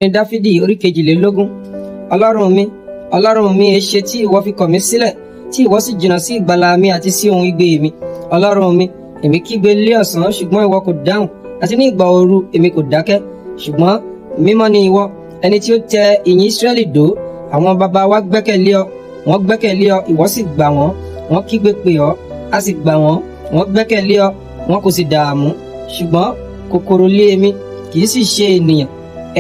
ní Dáfídì orí 22. Ọlọ́run mi èéṣe tí ìwọ fi kọ̀ mí sílẹ̀, tí ìwọ sì jìnnà sí ìgbàlà mi àti sí ohun igbe mi. Ọlọ́run mi, èmi kígbe lé ọ̀sán, ṣùgbọ́n ìwọ kò dáhùn, àti ní ìgbà ooru èmi kò dákẹ́. Ṣùgbọ́n mímọ́ ni ìwọ, ẹni tí ó tẹ ìyìn Ísírẹ́lì dó. Àwọn baba wa gbẹ́kẹ̀lé ọ, wọ́n gbẹ́kẹ̀lé ọ, ìwọ sì gbà wọ́n. Wọ́n kígbe pè ọ́, a sì gbà wọ́n. Wọ́n gbẹ́kẹ̀lé ọ, wọn kò sì dààmú. Ṣùgbọ́n kòkòrò lé èmi, kì í sì ṣe ènìyàn.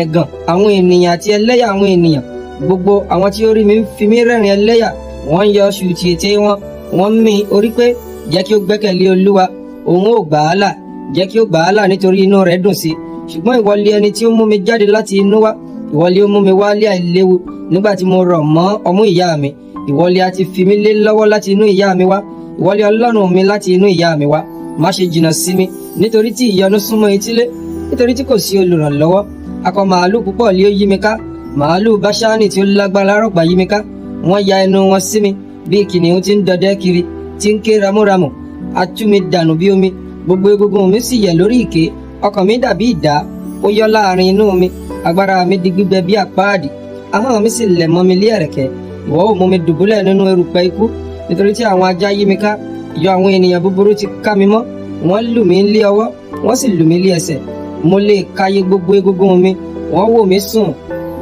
Ẹ̀gàn àwọn ènìyàn àti ẹlẹ́yà àwọn ènìyàn. Gbogbo àwọn tí ó rí mi ń fi mí rẹ́rìn ẹlẹ́yà. Wọ́n ń yọ ṣùtì ètè wọn. Wọ́n ń mì orí pé, jẹ́ kí ó gbẹ́kẹ̀lé Olúwa, òun ó gbà á là. Jẹ́ kí ó gbà á là nítorí inú rẹ̀ dùn sí. Ṣùgbọ́n ìwọ lé ẹni tí ó mú mi jáde láti inú wá. Ìwọ lé ó mú mi wálé àìléwu nígbà tí mo rọ̀ mọ́ ọmú ìyá mi. Ìwọ lé a ti fi mí lé lọ́wọ́ láti inú ìyá mi wá. Ìwọ lé Ọlọ́run mi láti inú ìyá mi wá. Má ṣe jìnnà sí mi, nítorí tí ìyọnu súnmọ́ etílé, nítorí tí kò sí olùrànlọ́wọ́. Akọ màálù púpọ̀ lé ó yí mi ká, màálù Báṣánì tí ó lágbára rọ̀gbà yí mi ká. Wọ́n ya ẹnu wọn sí mi bí kìnìún tí ń dọdẹ kiri, tí ń ké ramúramù. A tú mi dànù bí omi, gbogbo egungun mi sì yẹ̀ lórí ìké. Ọkàn mi dàbí idà, ó yọ láàrin inú mi. Agbára mi di gbígbẹ bí àpáàdì, ahọ́n mi sì lẹ̀ mọ́ mi lé ẹ̀rẹ̀kẹ́. Ìwọ ó mú mi dùbúlẹ̀ nínú erùpẹ̀ ikú, nítorí tí àwọn ajá yí mi ká. Ìyọ́ àwọn ènìyàn búburú ti ká mi mọ́. Wọ́n lù mí lé ọwọ́, wọ́n sì lù mí lé ẹsẹ̀. Mo lè káyé gbogbo egungun mi. Wọ́n wò mí sùn,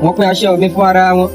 wọ́n pín aṣọ mi fún ara wọn,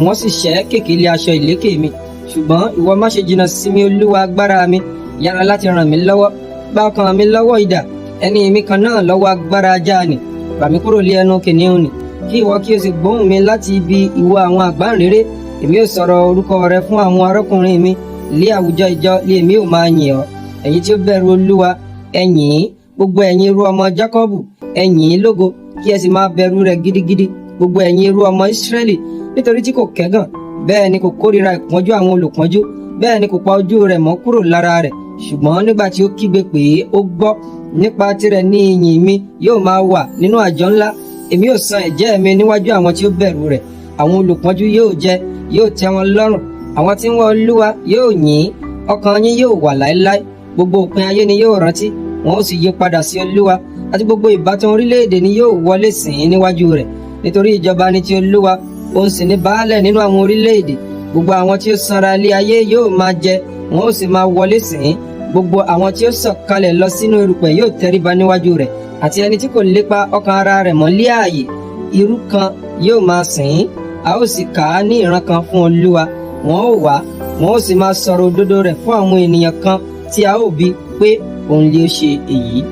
wọ́n sì ṣẹ́ kèké lé aṣọ ìlékè mi. Ṣùgbọ́n ìwọ má ṣe jìnnà sí mi, Olúwa agbára mi, yára láti ràn mí lọ́wọ́. Gba ọkàn mi lọ́wọ́ idà, ẹni mi kan náà lọ́wọ́ agbára ajá nì. Gbà mí kúrò lé ẹnu kìnìún nì, kí ìwọ kí o sì gbóhùn mi láti ibi ìwo àwọn àgbáǹréré. Èmi ò sọ̀rọ̀ orúkọ rẹ fún àwọn arákùnrin mi. Lé àwùjọ ìjọ lé èmi ò máa yìn ọ́. Ẹ̀yin tí ó bẹ̀rù Olúwa, ẹ yìn ín. Gbogbo ẹ̀yin irú ọmọ Jákọ́bù, ẹ yìn ín lógo, kí ẹ sì máa bẹ̀rù rẹ̀ gidigidi. Gbogbo ẹ̀yin irú ọmọ Ísírẹ́lì, nítorí tí kò kẹ́gàn, bẹ́ẹ̀ ni kò kórìíra ìpọ́njú àwọn olùpọ́njú, bẹ́ẹ̀ ni kò pa ojú rẹ̀ mọ́ kúrò lára rẹ̀. Ṣùgbọ́n nígbà tí ó kígbe pé ó gbọ́, nípa tirẹ̀ ní ìyìn mi yóò máa wà nínú àjọ ńlá. Èmi yóò san ẹ̀jẹ́ mi níwájú àwọn tí ó bẹ̀rù rẹ̀. Àwọn olùpọ́njú yóò jẹ, yóò tẹ́ wọn lọ́rùn. Àwọn tí ń wá Olúwa yóò yìn ín. Ọkàn yín yóò wà láéláé. Gbogbo òpin ayé ni yóò rántí, wọn ó sì yí padà sí Olúwa, àti gbogbo ìbátan orílẹ̀-èdè ni yóò wọlé sìn ín níwájú rẹ̀. Nítorí ìjọba ni ti Olúwa, òun sì ní baálẹ̀ nínú àwọn orílẹ̀-èdè. Gbogbo àwọn tí ó sanra lé ayé yóò máa jẹ, wọn ó sì máa wọlé sìn ín. Gbogbo àwọn tí ó sọ̀kalẹ̀ lọ sínú erùpẹ̀ yóò tẹríba níwájú rẹ̀. Àti ẹni tí kò lépa ọkàn ara rẹ̀ mọ́ lé ààyè, irú kan yóò máa sìn ín. A ó sì kà á ní ìran kan fún Olúwa. Wọn ó wá, wọn ó sì máa sọ̀rọ̀ òdodo rẹ̀ fún àwọn ènìyàn kan tí a ó bi pé òun lè ṣe èyí.